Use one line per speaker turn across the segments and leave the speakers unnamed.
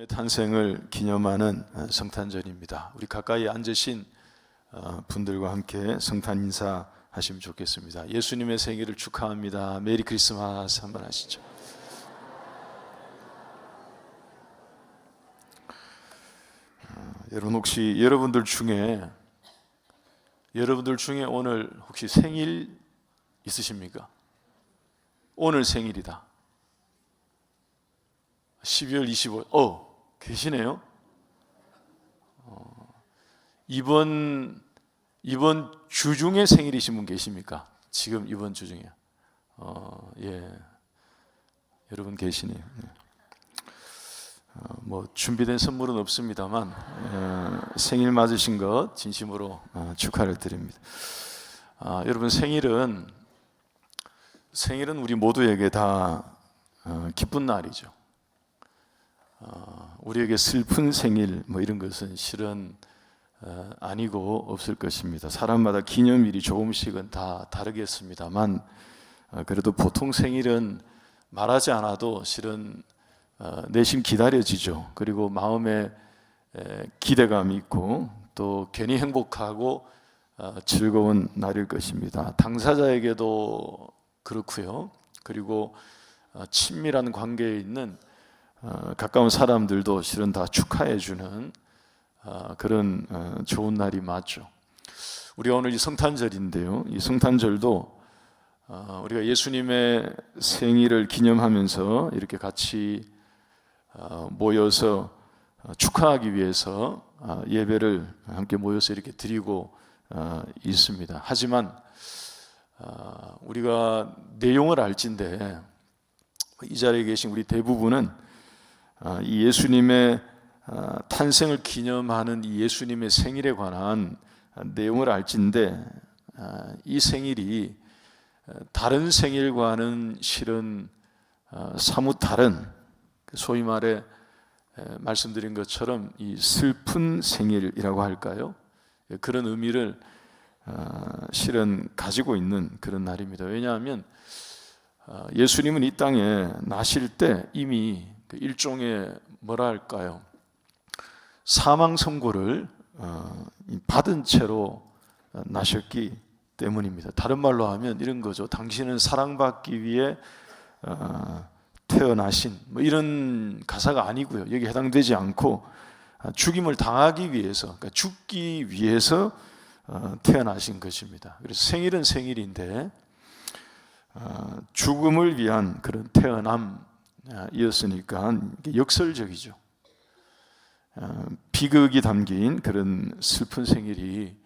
예수님의 탄생을 기념하는 성탄절입니다. 우리 가까이 앉으신 분들과 함께 성탄 인사 하시면 좋겠습니다. 예수님의 생일을 축하합니다. 메리 크리스마스 한번 하시죠. 여러분 혹시 여러분들 중에 오늘 혹시 생일 있으십니까? 오늘 생일이다. 12월 25일. 계시네요. 이번 주 중에 생일이신 분 계십니까? 지금 이번 주 중에. 예. 여러분 계시네요. 뭐 준비된 선물은 없습니다만 생일 맞으신 것 진심으로 축하를 드립니다. 여러분 생일은 우리 모두에게 다 기쁜 날이죠. 우리에게 슬픈 생일 뭐 이런 것은 실은 아니고 없을 것입니다. 사람마다 기념일이 조금씩은 다 다르겠습니다만 그래도 보통 생일은 말하지 않아도 실은 내심 기다려지죠. 그리고 마음에 기대감이 있고 또 괜히 행복하고 즐거운 날일 것입니다. 당사자에게도 그렇고요. 그리고 친밀한 관계에 있는 가까운 사람들도 실은 다 축하해주는 그런 좋은 날이 맞죠. 우리가 오늘 이 성탄절인데요. 이 성탄절도 우리가 예수님의 생일을 기념하면서 이렇게 같이 모여서 축하하기 위해서 예배를 함께 모여서 이렇게 드리고 있습니다. 하지만 우리가 내용을 알진데 이 자리에 계신 우리 대부분은 이 예수님의 탄생을 기념하는 이 예수님의 생일에 관한 내용을 알진데 이 생일이 다른 생일과는 실은 사뭇 다른, 소위 말해 말씀드린 것처럼 이 슬픈 생일이라고 할까요? 그런 의미를 실은 가지고 있는 그런 날입니다. 왜냐하면 예수님은 이 땅에 나실 때 이미 일종의 뭐라 할까요? 사망 선고를 받은 채로 나셨기 때문입니다. 다른 말로 하면 이런 거죠. 당신은 사랑받기 위해 태어나신 뭐 이런 가사가 아니고요. 여기 해당되지 않고 죽임을 당하기 위해서, 그러니까 죽기 위해서 태어나신 것입니다. 그래서 생일은 생일인데 죽음을 위한 그런 태어남이었으니까 역설적이죠. 비극이 담긴 그런 슬픈 생일이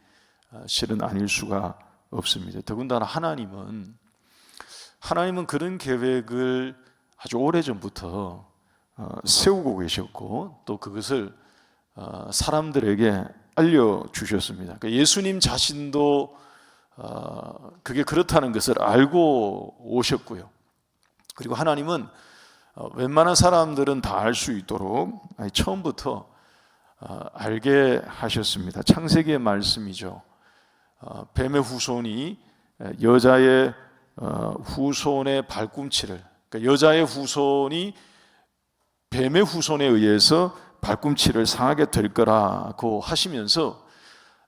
실은 아닐 수가 없습니다. 더군다나 하나님은 그런 계획을 아주 오래전부터 세우고 계셨고 또 그것을 사람들에게 알려주셨습니다. 그러니까 예수님 자신도 그게 그렇다는 것을 알고 오셨고요. 그리고 하나님은 웬만한 사람들은 다 알 수 있도록 처음부터 알게 하셨습니다. 창세기의 말씀이죠. 뱀의 후손이 여자의 후손의 발꿈치를, 그러니까 여자의 후손이 뱀의 후손에 의해서 발꿈치를 상하게 될 거라고 하시면서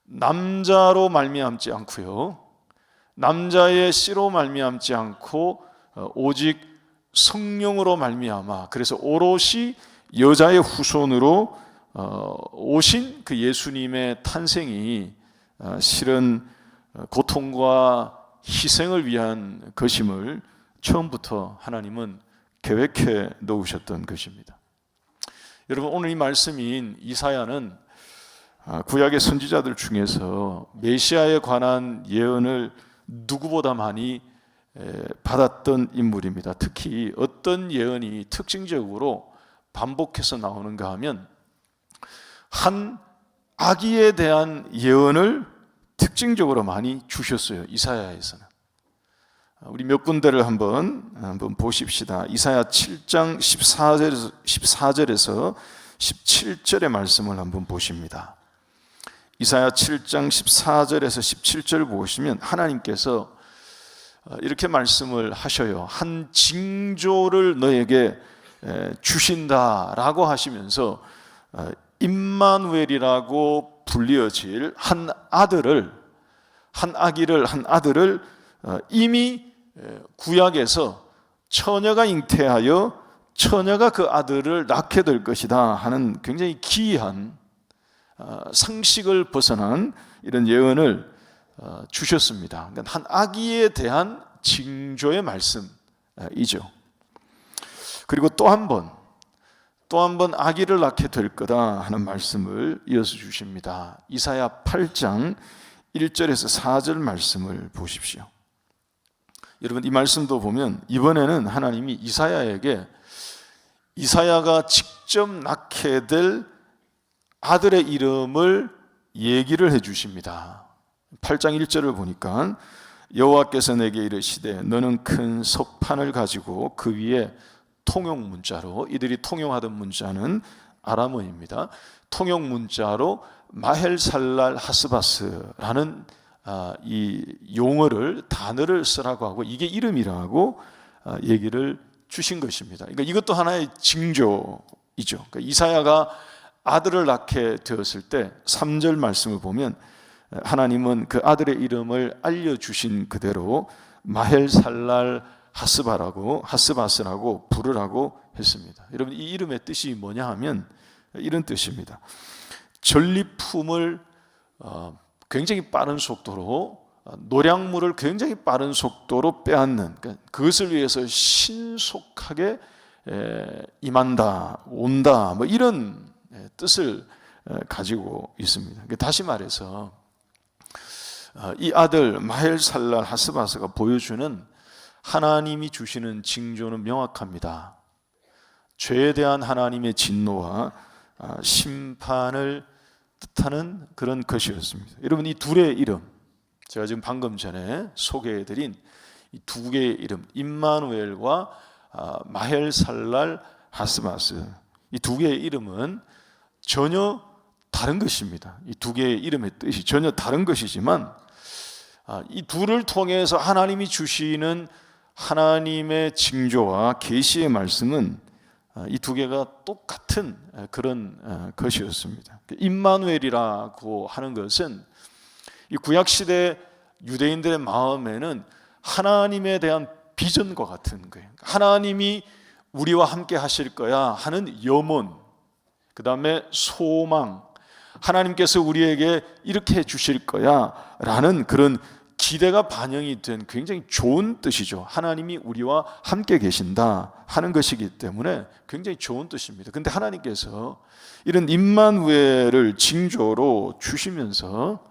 남자로 말미암지 않고요, 남자의 씨로 말미암지 않고 오직 성령으로 말미암아, 그래서 오롯이 여자의 후손으로 오신 그 예수님의 탄생이 실은 고통과 희생을 위한 것임을 처음부터 하나님은 계획해 놓으셨던 것입니다. 여러분, 오늘 이 말씀인 이사야는 구약의 선지자들 중에서 메시아에 관한 예언을 누구보다 많이 받았던 인물입니다. 특히 어떤 예언이 특징적으로 반복해서 나오는가 하면 한 아기에 대한 예언을 특징적으로 많이 주셨어요. 이사야에서는. 우리 몇 군데를 한번 보십시다. 이사야 7장 14절에서 17절의 말씀을 한번 보십니다. 이사야 7장 14절에서 17절 보시면 하나님께서 이렇게 말씀을 하셔요. 한 징조를 너에게 주신다라고 하시면서 임마누엘이라고 불리어질 한 아기를 이미 구약에서 처녀가 잉태하여 처녀가 그 아들을 낳게 될 것이다 하는 굉장히 기이한 상식을 벗어난 이런 예언을 주셨습니다. 그러니까 한 아기에 대한 징조의 말씀이죠. 그리고 또 한 번 아기를 낳게 될 거다 하는 말씀을 이어서 주십니다. 이사야 8장 1절에서 4절 말씀을 보십시오. 여러분, 이 말씀도 보면 이번에는 하나님이 이사야가 직접 낳게 될 아들의 이름을 얘기를 해 주십니다. 8장 1절을 보니까 여호와께서 내게 이르시되 너는 큰 석판을 가지고 그 위에 통용 문자로, 이들이 통용하던 문자는 아람어입니다. 통용 문자로 마헬살랄 하스바스라는 이 단어를 쓰라고 하고 이게 이름이라고 얘기를 주신 것입니다. 그러니까 이것도 하나의 징조이죠. 그러니까 이사야가 아들을 낳게 되었을 때 3절 말씀을 보면 하나님은 그 아들의 이름을 알려주신 그대로 마헬살랄 하스바스라고 부르라고 했습니다. 여러분, 이 이름의 뜻이 뭐냐 하면 이런 뜻입니다. 전리품을 굉장히 빠른 속도로, 노량물을 굉장히 빠른 속도로 빼앗는, 그러니까 그것을 위해서 신속하게 임한다, 온다, 뭐 이런 뜻을 가지고 있습니다. 다시 말해서 이 아들 마헬살랄 하스바스가 보여주는 하나님이 주시는 징조는 명확합니다. 죄에 대한 하나님의 진노와 심판을 뜻하는 그런 것이었습니다. 여러분, 이 둘의 이름, 제가 지금 방금 전에 소개해드린 이 두 개의 이름, 임마누엘과 마헬살랄 하스바스, 이 두 개의 이름은 전혀 다른 것입니다. 이 두 개의 이름의 뜻이 전혀 다른 것이지만 이 둘을 통해서 하나님이 주시는 하나님의 징조와 계시의 말씀은 이 두 개가 똑같은 그런 것이었습니다. 임마누엘이라고 하는 것은 이 구약시대 유대인들의 마음에는 하나님에 대한 비전과 같은 거예요. 하나님이 우리와 함께 하실 거야 하는 염원, 그 다음에 소망, 하나님께서 우리에게 이렇게 해 주실 거야 라는 그런 기대가 반영이 된 굉장히 좋은 뜻이죠. 하나님이 우리와 함께 계신다 하는 것이기 때문에 굉장히 좋은 뜻입니다. 근데 하나님께서 이런 임마누엘을 징조로 주시면서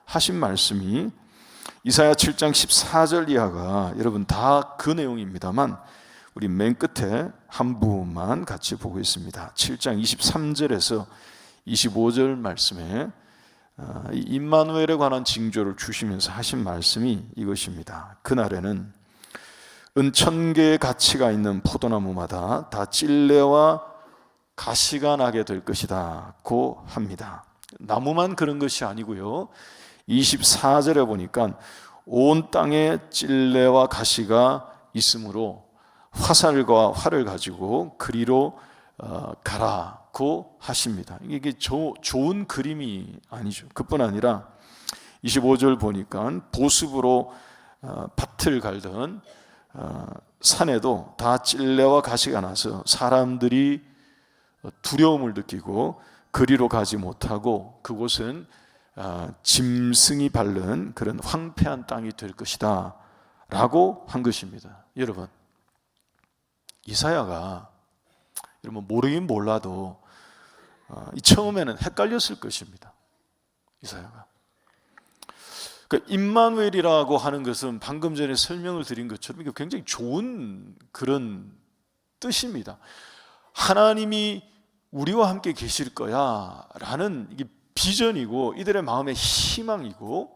하신 말씀이 이사야 7장 14절 이하가 여러분 다 그 내용입니다만 우리 맨 끝에 한 부분만 같이 보고 있습니다. 7장 23절에서 25절 말씀에 임마누엘에 관한 징조를 주시면서 하신 말씀이 이것입니다. 그날에는 은천개의 가치가 있는 포도나무마다 다 찔레와 가시가 나게 될 것이다 고 합니다. 나무만 그런 것이 아니고요, 24절에 보니까 온 땅에 찔레와 가시가 있으므로 화살과 활을 가지고 그리로 가라고 하십니다. 이게 좋은 그림이 아니죠. 그뿐 아니라 25절 보니까 보습으로 밭을 갈던 산에도 다 찔레와 가시가 나서 사람들이 두려움을 느끼고 그리로 가지 못하고 그곳은 짐승이 밟는 그런 황폐한 땅이 될 것이다 라고 한 것입니다. 여러분, 이사야가 여러분 모르긴 몰라도 처음에는 헷갈렸을 것입니다. 이사야가. 그러니까 임마누엘이라고 하는 것은 방금 전에 설명을 드린 것처럼 이게 굉장히 좋은 그런 뜻입니다. 하나님이 우리와 함께 계실 거야 라는 이게 비전이고 이들의 마음의 희망이고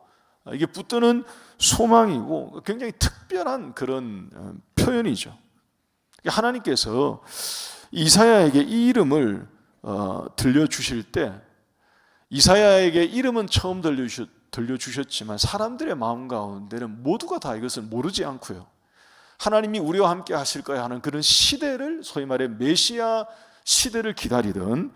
이게 붙드는 소망이고 굉장히 특별한 그런 표현이죠. 하나님께서 이사야에게 이 이름을 들려주실 때 이사야에게 이름은 처음 들려주셨지만 사람들의 마음 가운데는 모두가 다 이것을 모르지 않고요, 하나님이 우리와 함께 하실 거야 하는 그런 시대를, 소위 말해 메시아 시대를 기다리던,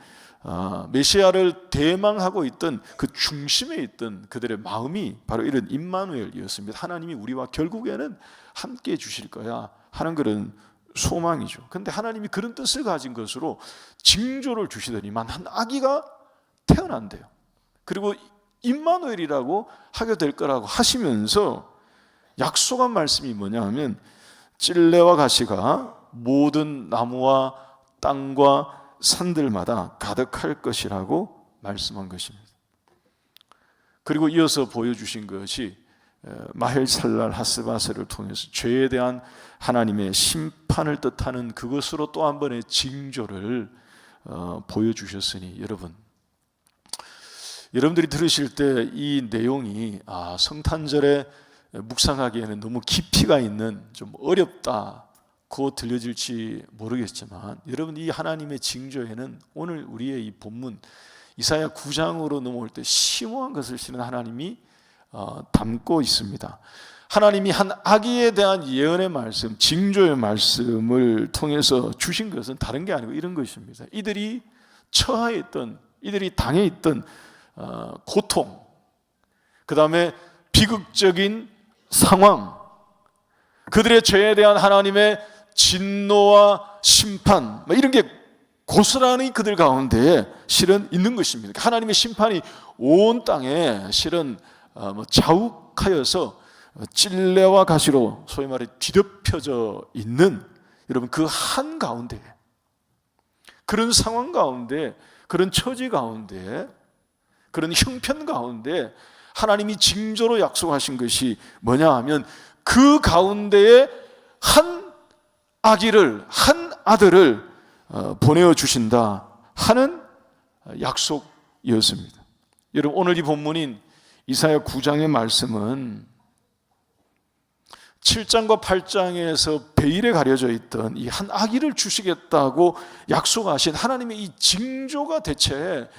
메시아를 대망하고 있던 그 중심에 있던 그들의 마음이 바로 이런 임마누엘이었습니다. 하나님이 우리와 결국에는 함께 해 주실 거야 하는 그런 소망이죠. 그런데 하나님이 그런 뜻을 가진 것으로 징조를 주시더니만 한 아기가 태어난대요. 그리고 임마누엘이라고 하게 될 거라고 하시면서 약속한 말씀이 뭐냐 하면 찔레와 가시가 모든 나무와 땅과 산들마다 가득할 것이라고 말씀한 것입니다. 그리고 이어서 보여주신 것이 마헬살랄 하스바스를 통해서 죄에 대한 하나님의 심판을 뜻하는 그것으로 또 한 번의 징조를 보여주셨으니, 여러분들이 들으실 때 이 내용이 성탄절에 묵상하기에는 너무 깊이가 있는, 좀 어렵다고 들려질지 모르겠지만, 여러분, 이 하나님의 징조에는 오늘 우리의 이 본문 이사야 9장으로 넘어올 때 심오한 것을 실은 하나님이 담고 있습니다. 하나님이 한 아기에 대한 예언의 말씀, 징조의 말씀을 통해서 주신 것은 다른 게 아니고 이런 것입니다. 이들이 처해 있던, 이들이 당해 있던 고통, 그 다음에 비극적인 상황, 그들의 죄에 대한 하나님의 진노와 심판, 이런 게 고스란히 그들 가운데에 실은 있는 것입니다. 하나님의 심판이 온 땅에 실은 자욱하여서 찔레와 가시로 소위 말해 뒤덮여져 있는, 여러분, 그 한 가운데, 그런 상황 가운데, 그런 처지 가운데, 그런 형편 가운데 하나님이 징조로 약속하신 것이 뭐냐 하면 그 가운데에 한 아기를, 한 아들을 보내어 주신다 하는 약속이었습니다. 여러분, 오늘 이 본문인 이사야 9장의 말씀은 7장과 8장에서 베일에 가려져 있던 이 한 아기를 주시겠다고 약속하신 하나님의 이 징조가 대체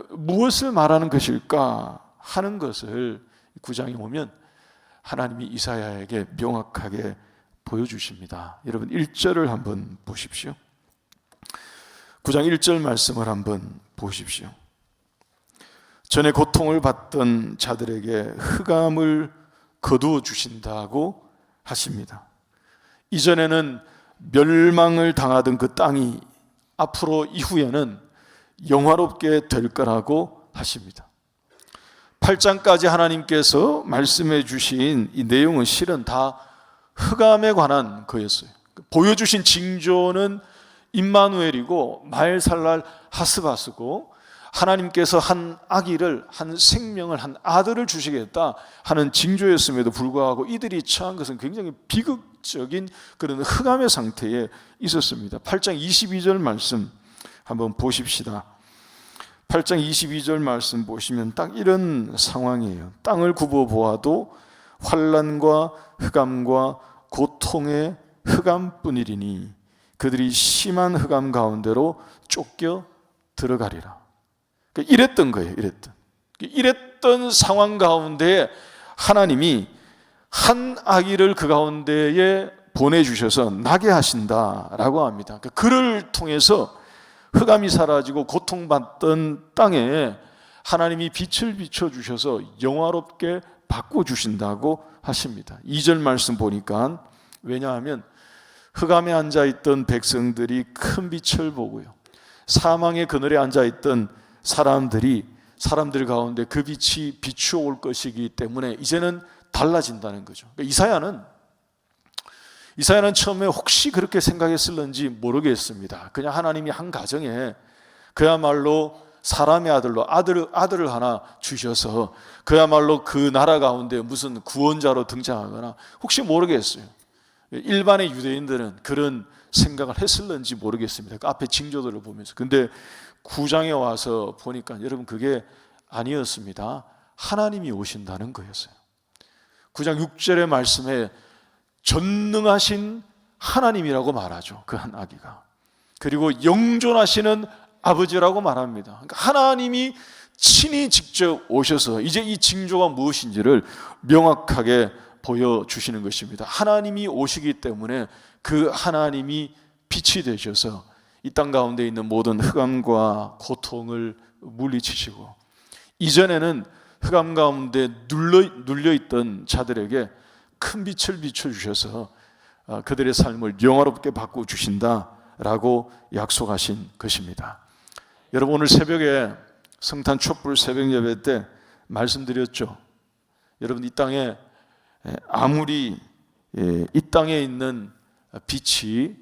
무엇을 말하는 것일까 하는 것을 9장에 오면 하나님이 이사야에게 명확하게 보여주십니다. 여러분, 1절을 한번 보십시오. 9장 1절 말씀을 한번 보십시오. 전에 고통을 받던 자들에게 흑암을 거두어 주신다고 하십니다. 이전에는 멸망을 당하던 그 땅이 앞으로 이후에는 영화롭게 될 거라고 하십니다. 8장까지 하나님께서 말씀해 주신 이 내용은 실은 다 흑암에 관한 거였어요. 보여주신 징조는 임마누엘이고 마헬살랄 하스바스고, 하나님께서 한 아기를, 한 생명을, 한 아들을 주시겠다 하는 징조였음에도 불구하고 이들이 처한 것은 굉장히 비극적인 그런 흑암의 상태에 있었습니다. 8장 22절 말씀 한번 보십시다. 8장 22절 말씀 보시면 딱 이런 상황이에요. 땅을 굽어보아도 환난과 흑암과 고통의 흑암뿐이리니 그들이 심한 흑암 가운데로 쫓겨 들어가리라. 이랬던 거예요. 이랬던 상황 가운데 하나님이 한 아기를 그 가운데에 보내주셔서 나게 하신다라고 합니다. 그를 통해서 흑암이 사라지고 고통받던 땅에 하나님이 빛을 비춰주셔서 영화롭게 바꿔주신다고 하십니다. 2절 말씀 보니까, 왜냐하면 흑암에 앉아있던 백성들이 큰 빛을 보고요, 사망의 그늘에 앉아있던 사람들 가운데 그 빛이 비추어 것이기 때문에 이제는 달라진다는 거죠. 그러니까 이사야는 처음에 혹시 그렇게 생각했을는지 모르겠습니다. 그냥 하나님이 한 가정에 그야말로 사람의 아들로 아들을 하나 주셔서 그야말로 그 나라 가운데 무슨 구원자로 등장하거나, 혹시 모르겠어요. 일반의 유대인들은 그런 생각을 했을는지 모르겠습니다. 그 앞에 징조들을 보면서. 근데 9장에 와서 보니까 여러분, 그게 아니었습니다. 하나님이 오신다는 거였어요. 9장 6절의 말씀에 전능하신 하나님이라고 말하죠. 그 한 아기가. 그리고 영존하시는 아버지라고 말합니다. 그러니까 하나님이 친히 직접 오셔서 이제 이 징조가 무엇인지를 명확하게 보여주시는 것입니다. 하나님이 오시기 때문에 그 하나님이 빛이 되셔서 이 땅 가운데 있는 모든 흑암과 고통을 물리치시고, 이전에는 흑암 가운데 눌려있던 자들에게 큰 빛을 비춰주셔서 그들의 삶을 영화롭게 바꿔주신다라고 약속하신 것입니다. 여러분, 오늘 새벽에 성탄 촛불 새벽 예배 때 말씀드렸죠. 여러분, 이 땅에 아무리 이 땅에 있는 빛이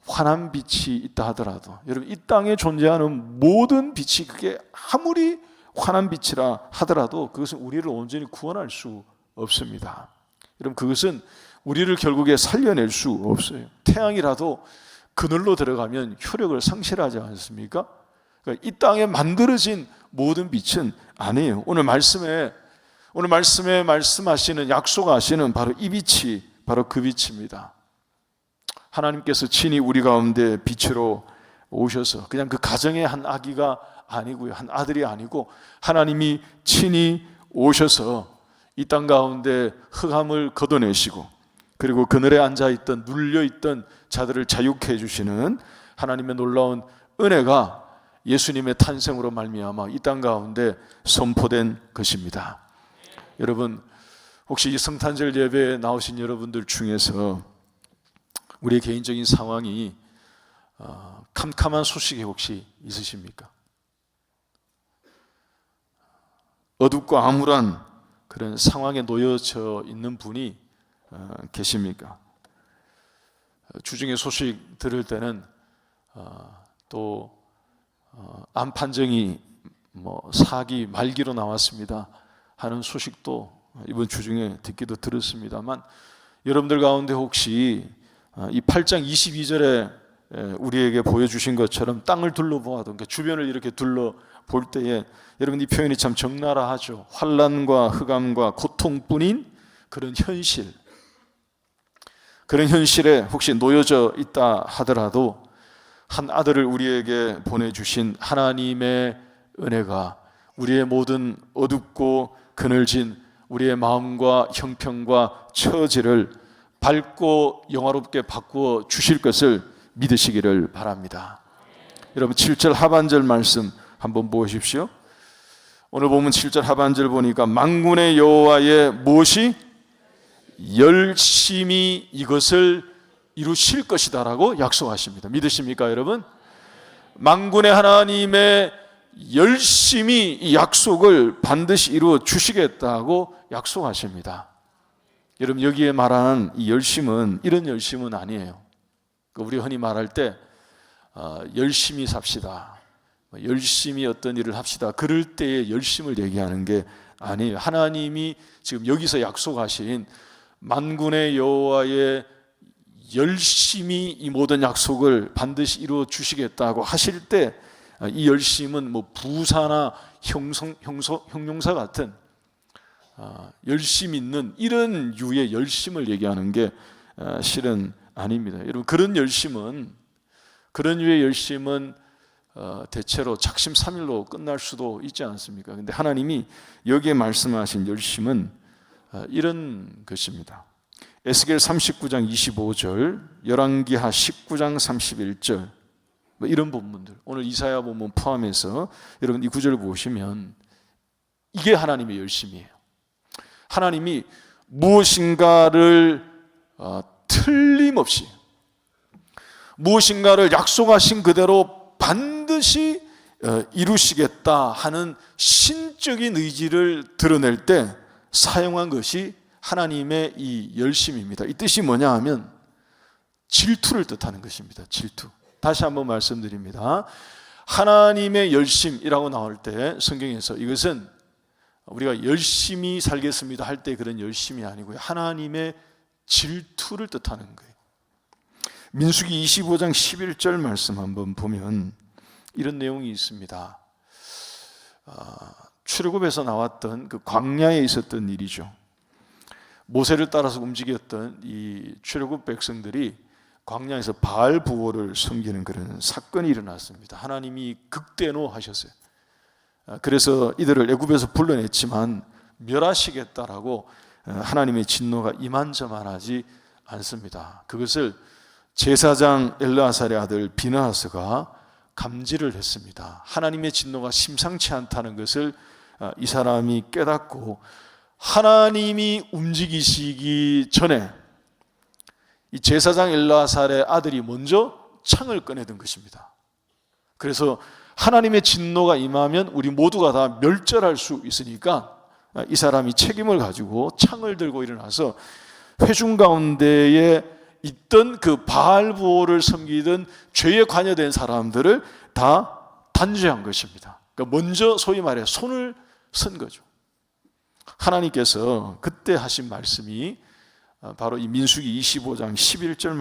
환한 빛이 있다 하더라도, 여러분, 이 땅에 존재하는 모든 빛이 그게 아무리 환한 빛이라 하더라도 그것은 우리를 온전히 구원할 수 없습니다. 여러분, 그것은 우리를 결국에 살려낼 수 없어요. 태양이라도 그늘로 들어가면 효력을 상실하지 않습니까? 그러니까 이 땅에 만들어진 모든 빛은 아니에요. 오늘 말씀에 말씀하시는, 약속하시는 바로 이 빛이 바로 그 빛입니다. 하나님께서 친히 우리 가운데 빛으로 오셔서, 그냥 그 가정의 한 아기가 아니고요, 한 아들이 아니고 하나님이 친히 오셔서 이 땅 가운데 흑암을 걷어내시고, 그리고 그늘에 앉아있던 눌려있던 자들을 자유케 해주시는 하나님의 놀라운 은혜가 예수님의 탄생으로 말미암아 이 땅 가운데 선포된 것입니다. 여러분, 혹시 이 성탄절 예배에 나오신 여러분들 중에서 우리의 개인적인 상황이 캄캄한 소식이 혹시 있으십니까? 어둡고 암울한 그런 상황에 놓여져 있는 분이 계십니까? 주중에 소식 들을 때는 또 암 판정이 사기 말기로 나왔습니다 하는 소식도 이번 주중에 듣기도 들었습니다만, 여러분들 가운데 혹시 이 8장 22절에 우리에게 보여주신 것처럼 땅을 둘러보아도, 그러니까 주변을 이렇게 둘러볼 때에 여러분, 이 표현이 참 적나라하죠. 환난과 흑암과 고통뿐인 그런 현실, 그런 현실에 혹시 놓여져 있다 하더라도 한 아들을 우리에게 보내주신 하나님의 은혜가 우리의 모든 어둡고 그늘진 우리의 마음과 형편과 처지를 밝고 영화롭게 바꾸어 주실 것을 믿으시기를 바랍니다. 여러분, 7절 하반절 말씀 한번 보십시오. 오늘 보면 7절 하반절 보니까 만군의 여호와의 무엇이 열심히 이것을 이루실 것이다라고 약속하십니다. 믿으십니까, 여러분? 만군의 하나님의 열심히 이 약속을 반드시 이루어 주시겠다고 약속하십니다. 여러분, 여기에 말하는 이 열심은 이런 열심은 아니에요. 우리 흔히 말할 때 열심히 삽시다, 열심히 어떤 일을 합시다, 그럴 때의 열심을 얘기하는 게 아니에요. 하나님이 지금 여기서 약속하신 만군의 여호와의 열심히 이 모든 약속을 반드시 이루어 주시겠다고 하실 때, 이 열심은 부사나 형용사 같은 열심 있는 이런 유의 열심을 얘기하는 게 실은 아닙니다. 여러분, 그런 유의 열심은 대체로 작심삼일로 끝날 수도 있지 않습니까? 근데 하나님이 여기에 말씀하신 열심은 이런 것입니다. 에스겔 39장 25절, 열왕기하 19장 31절, 이런 본문들, 오늘 이사야 본문 포함해서 여러분 이 구절을 보시면 이게 하나님의 열심이에요. 하나님이 무엇인가를 틀림없이 무엇인가를 약속하신 그대로 반드시 이루시겠다 하는 신적인 의지를 드러낼 때 사용한 것이 하나님의 이 열심입니다. 이 뜻이 뭐냐 하면 질투를 뜻하는 것입니다. 질투. 다시 한번 말씀드립니다. 하나님의 열심이라고 나올 때 성경에서 이것은 우리가 열심히 살겠습니다 할 때 그런 열심이 아니고요, 하나님의 질투를 뜻하는 거예요. 민수기 25장 11절 말씀 한번 보면 이런 내용이 있습니다. 출애굽에서 나왔던 그 광야에 있었던 일이죠. 모세를 따라서 움직였던 이 출애굽 백성들이 광야에서 바알 부호를 섬기는 그런 사건이 일어났습니다. 하나님이 극대노하셨어요. 그래서 이들을 애굽에서 불러냈지만 멸하시겠다라고 하나님의 진노가 이만저만하지 않습니다. 그것을 제사장 엘르아살의 아들 비느하스가 감지를 했습니다. 하나님의 진노가 심상치 않다는 것을 이 사람이 깨닫고 하나님이 움직이시기 전에 이 제사장 엘르아살의 아들이 먼저 창을 꺼내든 것입니다. 그래서 하나님의 진노가 임하면 우리 모두가 다 멸절할 수 있으니까 이 사람이 책임을 가지고 창을 들고 일어나서 회중 가운데에 있던 그 바알 부호를 섬기던 죄에 관여된 사람들을 다 단죄한 것입니다. 그러니까 먼저 소위 말해 손을 쓴 거죠. 하나님께서 그때 하신 말씀이 바로 이 민수기 25장 11절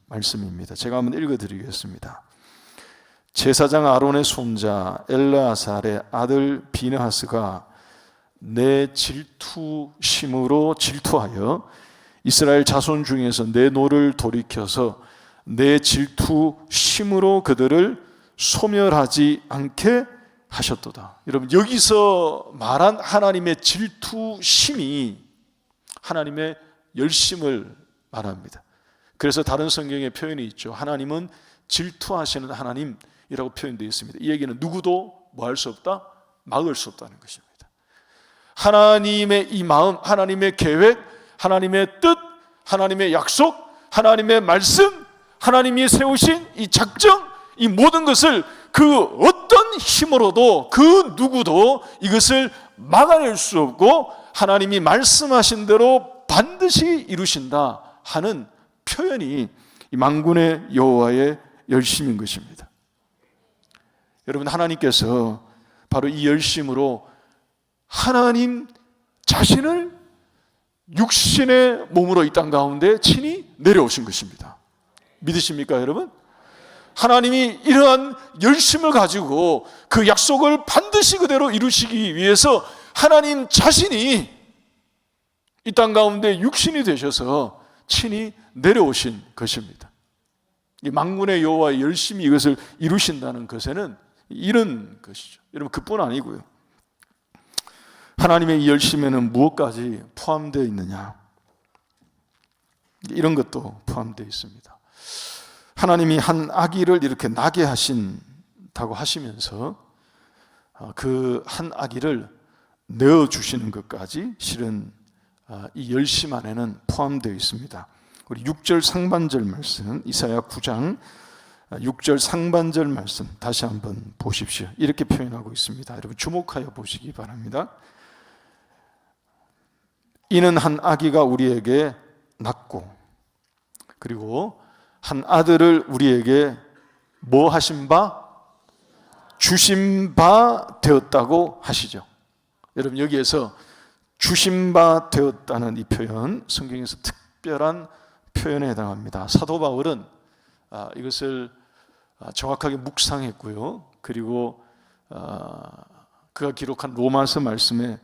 말씀입니다. 제가 한번 읽어드리겠습니다. 제사장 아론의 손자 엘르아살의 아들 비느하스가 내 질투심으로 질투하여 이스라엘 자손 중에서 내 노를 돌이켜서 내 질투심으로 그들을 소멸하지 않게 하셨도다. 여러분, 여기서 말한 하나님의 질투심이 하나님의 열심을 말합니다. 그래서 다른 성경에 표현이 있죠. 하나님은 질투하시는 하나님이라고 표현되어 있습니다. 이 얘기는 누구도 뭐 할 수 없다? 막을 수 없다는 것입니다. 하나님의 이 마음, 하나님의 계획, 하나님의 뜻, 하나님의 약속, 하나님의 말씀, 하나님이 세우신 이 작정, 이 모든 것을 그 어떤 힘으로도 그 누구도 이것을 막아낼 수 없고 하나님이 말씀하신 대로 반드시 이루신다 하는 표현이 이 만군의 여호와의 열심인 것입니다. 여러분, 하나님께서 바로 이 열심으로 하나님 자신을 육신의 몸으로 이 땅 가운데 친히 내려오신 것입니다. 믿으십니까, 여러분? 하나님이 이러한 열심을 가지고 그 약속을 반드시 그대로 이루시기 위해서 하나님 자신이 이 땅 가운데 육신이 되셔서 친히 내려오신 것입니다. 이 만군의 여호와의 열심히 이것을 이루신다는 것에는 이런 것이죠. 여러분, 그뿐 아니고요. 하나님의 이 열심에는 무엇까지 포함되어 있느냐? 이런 것도 포함되어 있습니다. 하나님이 한 아기를 이렇게 나게 하신다고 하시면서 그 한 아기를 내어주시는 것까지 실은 이 열심 안에는 포함되어 있습니다. 우리 6절 상반절 말씀, 이사야 9장 6절 상반절 말씀 다시 한번 보십시오. 이렇게 표현하고 있습니다. 여러분, 주목하여 보시기 바랍니다. 이는 한 아기가 우리에게 낳고 그리고 한 아들을 우리에게 뭐 하신 바? 주신 바 되었다고 하시죠. 여러분, 여기에서 주신 바 되었다는 이 표현, 성경에서 특별한 표현에 해당합니다. 사도 바울은 이것을 정확하게 묵상했고요. 그리고 그가 기록한 로마서 말씀에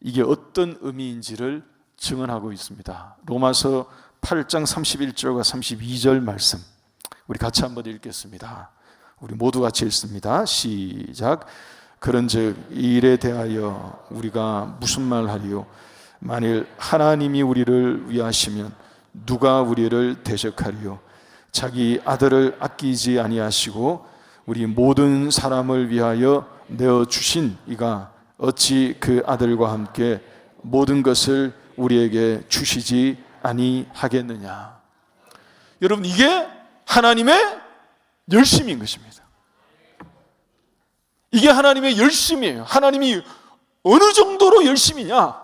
이게 어떤 의미인지를 증언하고 있습니다. 로마서 8장 31절과 32절 말씀 우리 같이 한번 읽겠습니다. 우리 모두 같이 읽습니다. 시작. 그런즉 이 일에 대하여 우리가 무슨 말하리요? 만일 하나님이 우리를 위하시면 누가 우리를 대적하리요? 자기 아들을 아끼지 아니하시고 우리 모든 사람을 위하여 내어주신 이가 어찌 그 아들과 함께 모든 것을 우리에게 주시지 아니하겠느냐? 여러분, 이게 하나님의 열심인 것입니다. 이게 하나님의 열심이에요. 하나님이 어느 정도로 열심이냐?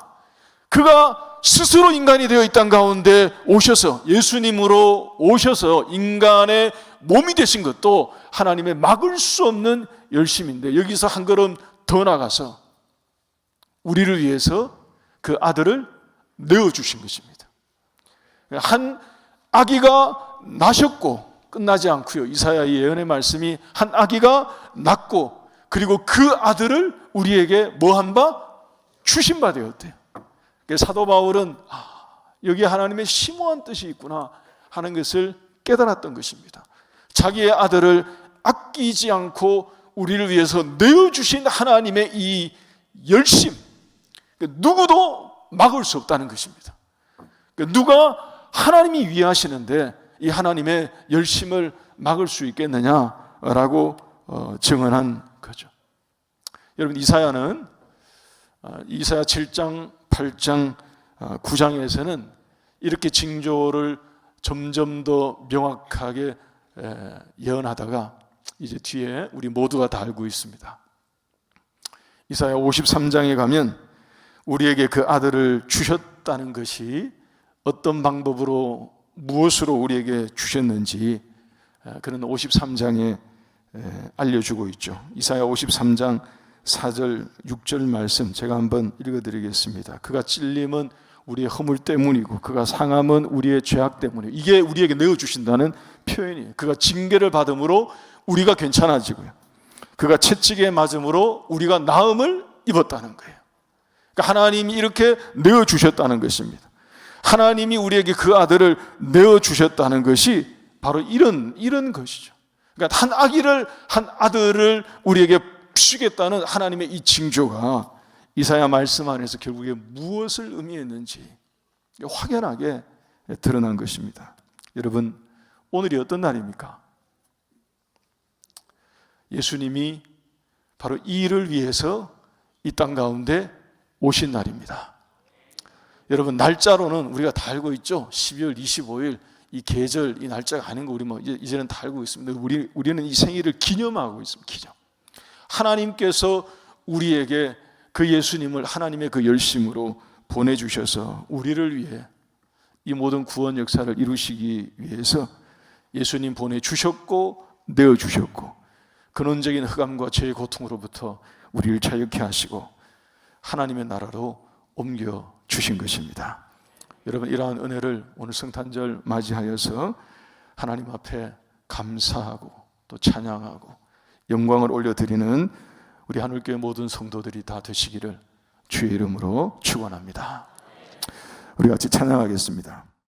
그가 스스로 인간이 되어 이 땅 가운데 오셔서 예수님으로 오셔서 인간의 몸이 되신 것도 하나님의 막을 수 없는 열심인데 여기서 한 걸음 더 나가서 우리를 위해서 그 아들을 내어주신 것입니다. 한 아기가 나셨고 끝나지 않고요. 이사야의 예언의 말씀이 한 아기가 낳고 그리고 그 아들을 우리에게 뭐한 바? 주신 바 되었대요. 사도 바울은 여기에 하나님의 심오한 뜻이 있구나 하는 것을 깨달았던 것입니다. 자기의 아들을 아끼지 않고 우리를 위해서 내어주신 하나님의 이 열심, 누구도 막을 수 없다는 것입니다. 누가 하나님이 위하시는데 이 하나님의 열심을 막을 수 있겠느냐라고 증언한 거죠. 여러분, 이사야는 이사야 7장, 8장, 9장에서는 이렇게 징조를 점점 더 명확하게 예언하다가 이제 뒤에 우리 모두가 다 알고 있습니다. 이사야 53장에 가면 우리에게 그 아들을 주셨다는 것이 어떤 방법으로 무엇으로 우리에게 주셨는지 그는 53장에 알려주고 있죠. 이사야 53장 4절 6절 말씀 제가 한번 읽어드리겠습니다. 그가 찔림은 우리의 허물 때문이고 그가 상함은 우리의 죄악 때문이고, 이게 우리에게 내어주신다는 표현이에요. 그가 징계를 받음으로 우리가 괜찮아지고요, 그가 채찍에 맞음으로 우리가 나음을 입었다는 거예요. 그러니까 하나님이 이렇게 내어주셨다는 것입니다. 하나님이 우리에게 그 아들을 내어주셨다는 것이 바로 이런 것이죠. 그러니까 한 아들을 우리에게 주시겠다는 하나님의 이 징조가 이사야 말씀 안에서 결국에 무엇을 의미했는지 확연하게 드러난 것입니다. 여러분, 오늘이 어떤 날입니까? 예수님이 바로 이 일을 위해서 이 땅 가운데 오신 날입니다. 여러분, 날짜로는 우리가 다 알고 있죠. 12월 25일 이 계절, 이 날짜가 아닌 거 우리 이제는 다 알고 있습니다. 우리는 이 생일을 기념하고 있습니다. 기념. 하나님께서 우리에게 그 예수님을 하나님의 그 열심으로 보내주셔서 우리를 위해 이 모든 구원 역사를 이루시기 위해서 예수님 보내주셨고 내어주셨고, 근원적인 흑암과 죄의 고통으로부터 우리를 자유케 하시고 하나님의 나라로 옮겨주신 것입니다. 여러분, 이러한 은혜를 오늘 성탄절 맞이하여서 하나님 앞에 감사하고 또 찬양하고 영광을 올려드리는 우리 하늘교회 모든 성도들이 다 되시기를 주의 이름으로 축원합니다. 우리 같이 찬양하겠습니다.